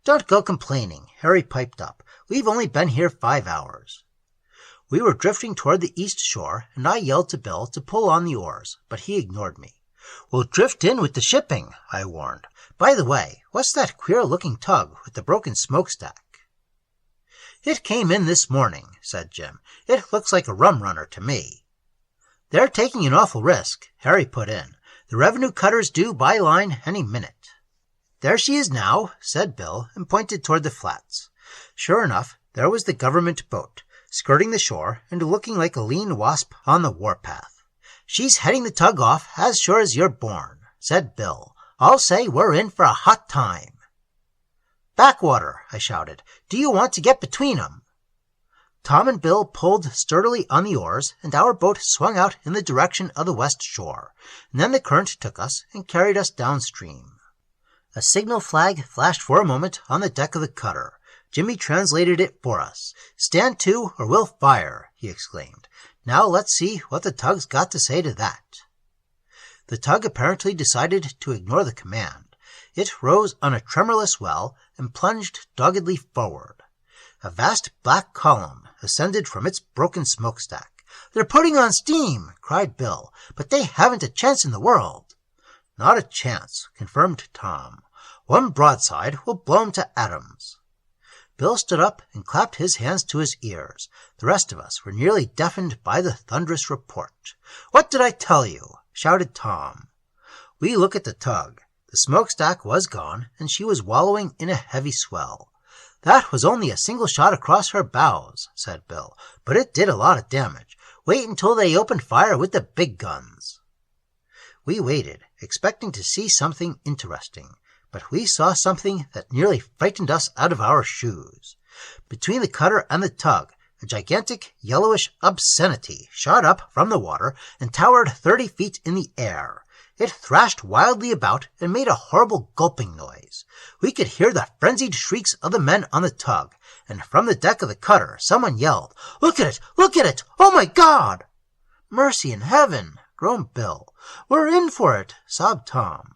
Don't go complaining, Harry piped up. We've only been here 5 hours. We were drifting toward the east shore, and I yelled to Bill to pull on the oars, but he ignored me. We'll drift in with the shipping, I warned. By the way, what's that queer-looking tug with the broken smokestack? It came in this morning, said Jim. It looks like a rum runner to me. They're taking an awful risk, Harry put in. The revenue cutter's due by line any minute. There she is now, said Bill, and pointed toward the flats. Sure enough, there was the government boat, skirting the shore and looking like a lean wasp on the warpath. She's heading the tug off as sure as you're born, said Bill. I'll say we're in for a hot time. Backwater, I shouted. Do you want to get between 'em? Tom and Bill pulled sturdily on the oars, and our boat swung out in the direction of the west shore, and then the current took us and carried us downstream. A signal flag flashed for a moment on the deck of the cutter. Jimmy translated it for us. Stand to, or we'll fire, he exclaimed. Now let's see what the tug's got to say to that. The tug apparently decided to ignore the command. It rose on a tremorless well and plunged doggedly forward. A vast black column ascended from its broken smokestack. They're putting on steam, cried Bill, but they haven't a chance in the world. Not a chance, confirmed Tom. One broadside will blow 'em to atoms. Bill stood up and clapped his hands to his ears. The rest of us were nearly deafened by the thunderous report. "What did I tell you?" shouted Tom. We looked at the tug. The smokestack was gone, and she was wallowing in a heavy swell. "That was only a single shot across her bows," said Bill, "but it did a lot of damage. Wait until they open fire with the big guns." We waited, expecting to see something interesting, but we saw something that nearly frightened us out of our shoes. Between the cutter and the tug, a gigantic yellowish obscenity shot up from the water and towered 30 feet in the air. It thrashed wildly about and made a horrible gulping noise. We could hear the frenzied shrieks of the men on the tug, and from the deck of the cutter someone yelled, "Look at it! Look at it! Oh my God!" "Mercy in heaven!" groaned Bill. "We're in for it!" sobbed Tom.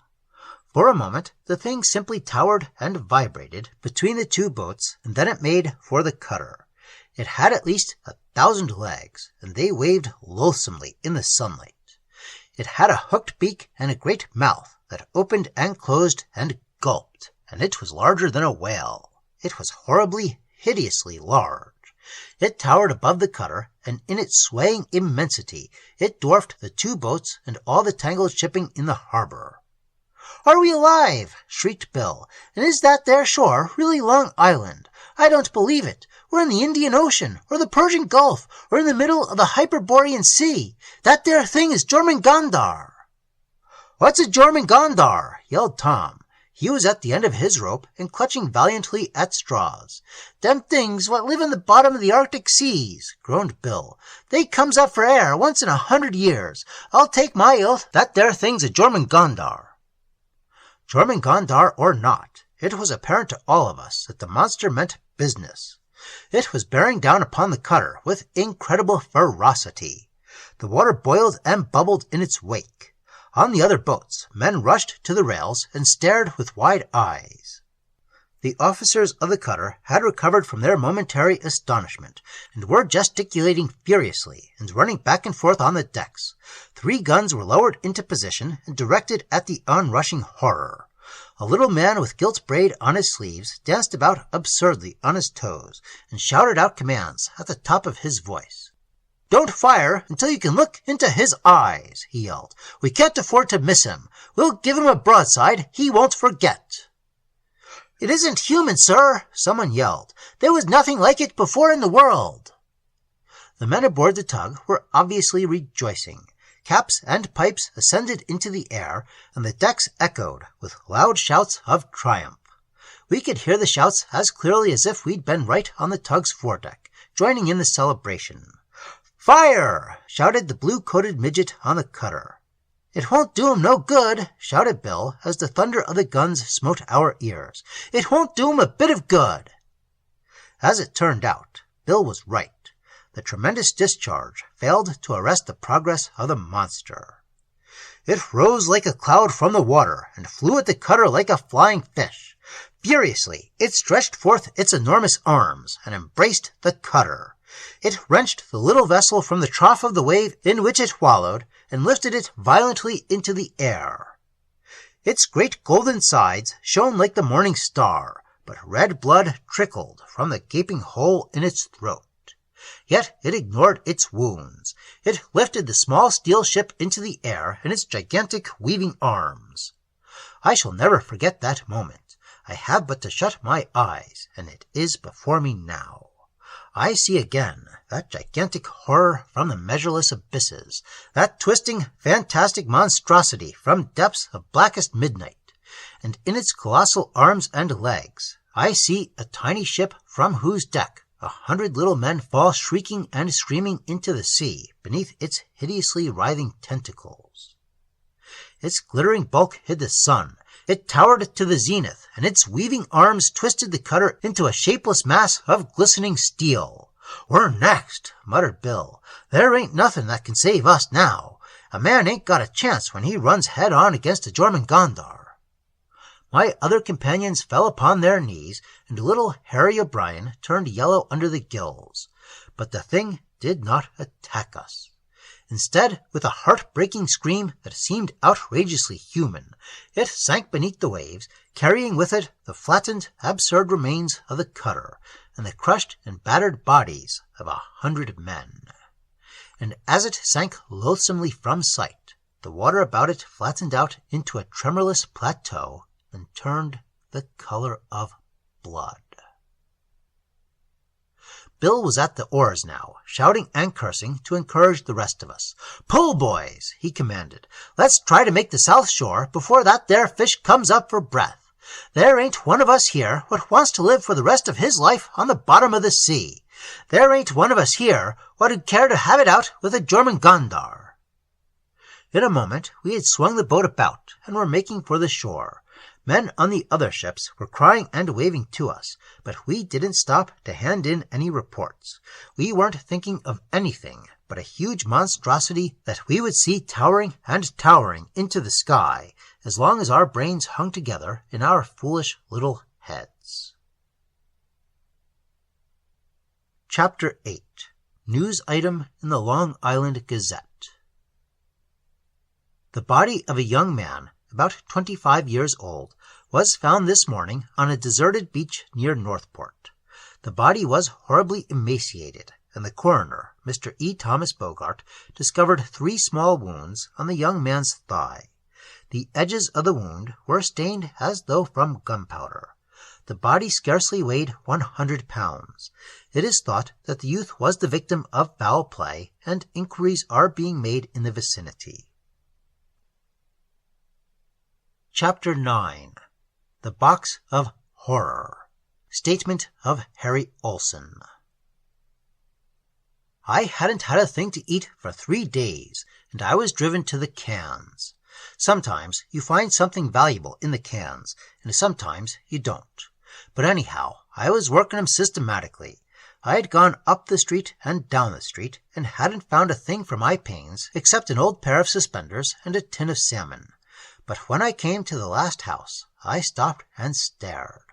For a moment the thing simply towered and vibrated between the two boats, and then it made for the cutter. It had at least 1,000 legs, and they waved loathsomely in the sunlight. It had a hooked beak and a great mouth that opened and closed and gulped, and it was larger than a whale. It was horribly, hideously large. It towered above the cutter, and in its swaying immensity it dwarfed the two boats and all the tangled shipping in the harbor. "Are we alive?" shrieked Bill. "And is that there shore really Long Island? I don't believe it. We're in the Indian Ocean, or the Persian Gulf, or in the middle of the Hyperborean Sea. That there thing is Jormungandr." "What's a Jormungandr?" yelled Tom. He was at the end of his rope and clutching valiantly at straws. "Them things what live in the bottom of the Arctic seas," groaned Bill. "They comes up for air once in 100 years. I'll take my oath that there thing's a Jormungandr." Jormungandr or not, it was apparent to all of us that the monster meant business. It was bearing down upon the cutter with incredible ferocity. The water boiled and bubbled in its wake. On the other boats, men rushed to the rails and stared with wide eyes. The officers of the cutter had recovered from their momentary astonishment, and were gesticulating furiously and running back and forth on the decks. 3 guns were lowered into position and directed at the onrushing horror. A little man with gilt braid on his sleeves danced about absurdly on his toes and shouted out commands at the top of his voice. "Don't fire until you can look into his eyes," he yelled. "We can't afford to miss him. We'll give him a broadside he won't forget." "It isn't human, sir," someone yelled. "There was nothing like it before in the world." The men aboard the tug were obviously rejoicing. Caps and pipes ascended into the air, and the decks echoed with loud shouts of triumph. We could hear the shouts as clearly as if we'd been right on the tug's foredeck, joining in the celebration. "Fire!" shouted the blue-coated midget on the cutter. "It won't do 'em no good," shouted Bill as the thunder of the guns smote our ears. "It won't do 'em a bit of good." As it turned out, Bill was right. The tremendous discharge failed to arrest the progress of the monster. It rose like a cloud from the water and flew at the cutter like a flying fish. Furiously, it stretched forth its enormous arms and embraced the cutter. It wrenched the little vessel from the trough of the wave in which it wallowed and lifted it violently into the air. Its great golden sides shone like the morning star, but red blood trickled from the gaping hole in its throat. Yet it ignored its wounds. It lifted the small steel ship into the air in its gigantic weaving arms. I shall never forget that moment. I have but to shut my eyes, and it is before me now. I see again that gigantic horror from the measureless abysses, that twisting, fantastic monstrosity from depths of blackest midnight, and in its colossal arms and legs I see a tiny ship from whose deck 100 little men fall shrieking and screaming into the sea beneath its hideously writhing tentacles. Its glittering bulk hid the sun. It towered to the zenith, and its weaving arms twisted the cutter into a shapeless mass of glistening steel. "We're next," muttered Bill. "There ain't nothing that can save us now. A man ain't got a chance when he runs head-on against a Jormungandr." My other companions fell upon their knees, and little Harry O'Brien turned yellow under the gills. But the thing did not attack us. Instead, with a heart-breaking scream that seemed outrageously human, it sank beneath the waves, carrying with it the flattened, absurd remains of the cutter and the crushed and battered bodies of 100 men. And as it sank loathsomely from sight, the water about it flattened out into a tremorless plateau and turned the color of blood. Bill was at the oars now, shouting and cursing to encourage the rest of us. "Pull, boys," he commanded. "Let's try to make the south shore before that there fish comes up for breath. There ain't one of us here what wants to live for the rest of his life on the bottom of the sea. There ain't one of us here what'd care to have it out with a German Gondar." In a moment we had swung the boat about and were making for the shore. Men on the other ships were crying and waving to us, but we didn't stop to hand in any reports. We weren't thinking of anything but a huge monstrosity that we would see towering and towering into the sky as long as our brains hung together in our foolish little heads. Chapter 8. News Item in the Long Island Gazette. The body of a young man, about 25 years old, was found this morning on a deserted beach near Northport. The body was horribly emaciated, and the coroner, Mr. E. Thomas Bogart, discovered 3 small wounds on the young man's thigh. The edges of the wound were stained as though from gunpowder. The body scarcely weighed 100 pounds. It is thought that the youth was the victim of foul play, and inquiries are being made in the vicinity. Chapter 9. The Box of Horror. Statement of Harry Olson. I hadn't had a thing to eat for 3 days, and I was driven to the cans. Sometimes you find something valuable in the cans, and sometimes you don't. But anyhow, I was working 'em systematically. I had gone up the street and down the street, and hadn't found a thing for my pains except an old pair of suspenders and a tin of salmon. But when I came to the last house, I stopped and stared.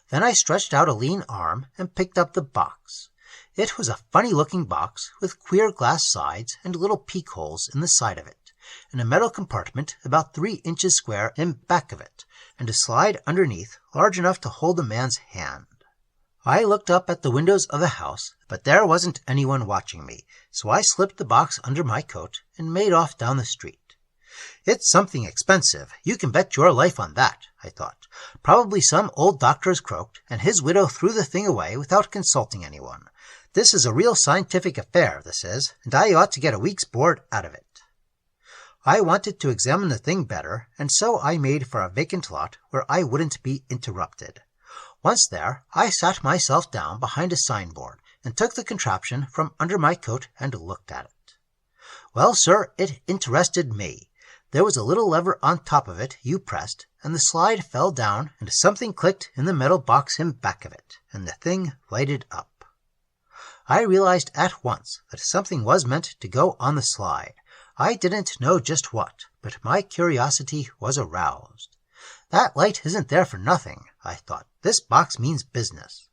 Then I stretched out a lean arm and picked up the box. It was a funny-looking box with queer glass sides and little peek holes in the side of it, and a metal compartment about 3 inches square in back of it, and a slide underneath large enough to hold a man's hand. I looked up at the windows of the house, but there wasn't anyone watching me, so I slipped the box under my coat and made off down the street. It's something expensive, you can bet your life on that, I thought. Probably some old doctor has croaked, and his widow threw the thing away without consulting anyone. This is a real scientific affair, this is, and I ought to get a week's board out of it. I wanted to examine the thing better, and so I made for a vacant lot where I wouldn't be interrupted. Once there, I sat myself down behind a signboard and took the contraption from under my coat and looked at it. Well, sir, it interested me. There was a little lever on top of it you pressed, and the slide fell down, and something clicked in the metal box in back of it, and the thing lighted up. I realized at once that something was meant to go on the slide. I didn't know just what, but my curiosity was aroused. That light isn't there for nothing, I thought. This box means business.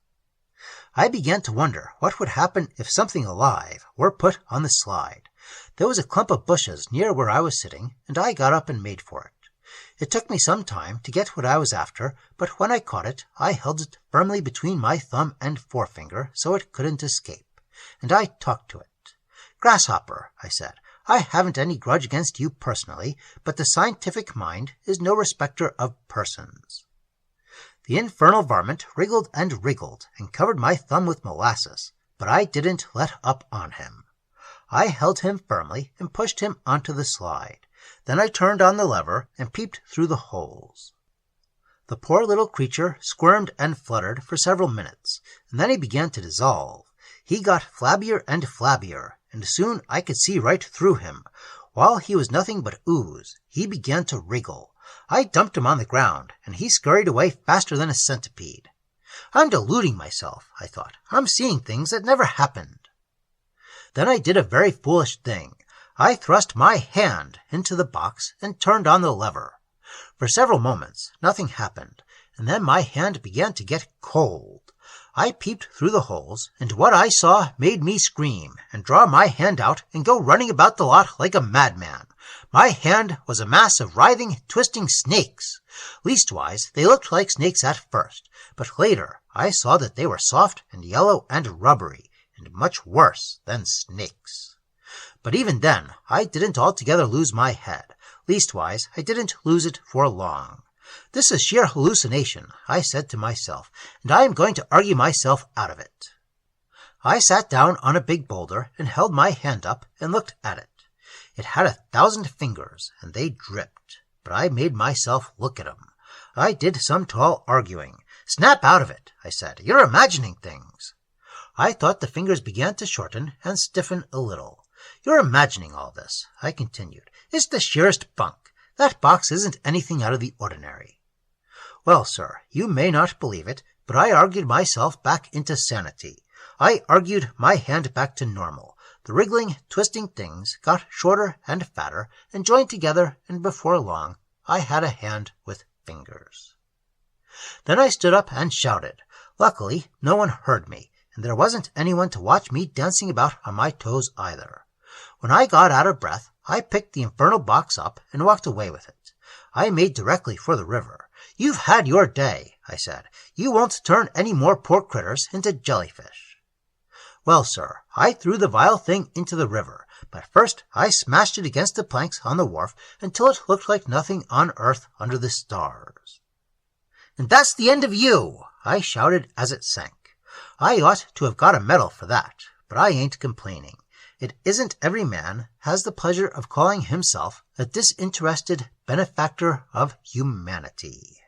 I began to wonder what would happen if something alive were put on the slide. There was a clump of bushes near where I was sitting, and I got up and made for it. It took me some time to get what I was after, but when I caught it, I held it firmly between my thumb and forefinger so it couldn't escape, and I talked to it. "Grasshopper," I said, "I haven't any grudge against you personally, but the scientific mind is no respecter of persons." The infernal varmint wriggled and wriggled and covered my thumb with molasses, but I didn't let up on him. I held him firmly and pushed him onto the slide. Then I turned on the lever and peeped through the holes. The poor little creature squirmed and fluttered for several minutes, and then he began to dissolve. He got flabbier and flabbier, and soon I could see right through him. While he was nothing but ooze, he began to wriggle. I dumped him on the ground, and he scurried away faster than a centipede. I'm deluding myself, I thought. I'm seeing things that never happened. Then I did a very foolish thing. I thrust my hand into the box and turned on the lever. For several moments nothing happened, and then my hand began to get cold. I peeped through the holes, and what I saw made me scream and draw my hand out and go running about the lot like a madman. My hand was a mass of writhing, twisting snakes. Leastwise, they looked like snakes at first, but later I saw that they were soft and yellow and rubbery, and much worse than snakes. But even then, I didn't altogether lose my head. Leastwise, I didn't lose it for long. This is sheer hallucination, I said to myself, and I am going to argue myself out of it. I sat down on a big boulder and held my hand up and looked at it. It had 1,000 fingers, and they dripped, but I made myself look at 'em. I did some tall arguing. "Snap out of it," I said. "You're imagining things." I thought the fingers began to shorten and stiffen a little. "You're imagining all this," I continued. "It's the sheerest bunk. That box isn't anything out of the ordinary." Well, sir, you may not believe it, but I argued myself back into sanity. I argued my hand back to normal. The wriggling, twisting things got shorter and fatter and joined together, and before long I had a hand with fingers. Then I stood up and shouted. Luckily, no one heard me, and there wasn't anyone to watch me dancing about on my toes either. When I got out of breath, I picked the infernal box up and walked away with it. I made directly for the river. "You've had your day," I said. "You won't turn any more poor critters into jellyfish." Well, sir, I threw the vile thing into the river, but first I smashed it against the planks on the wharf until it looked like nothing on earth under the stars. "And that's the end of you!" I shouted as it sank. I ought to have got a medal for that, but I ain't complaining. It isn't every man has the pleasure of calling himself a disinterested benefactor of humanity.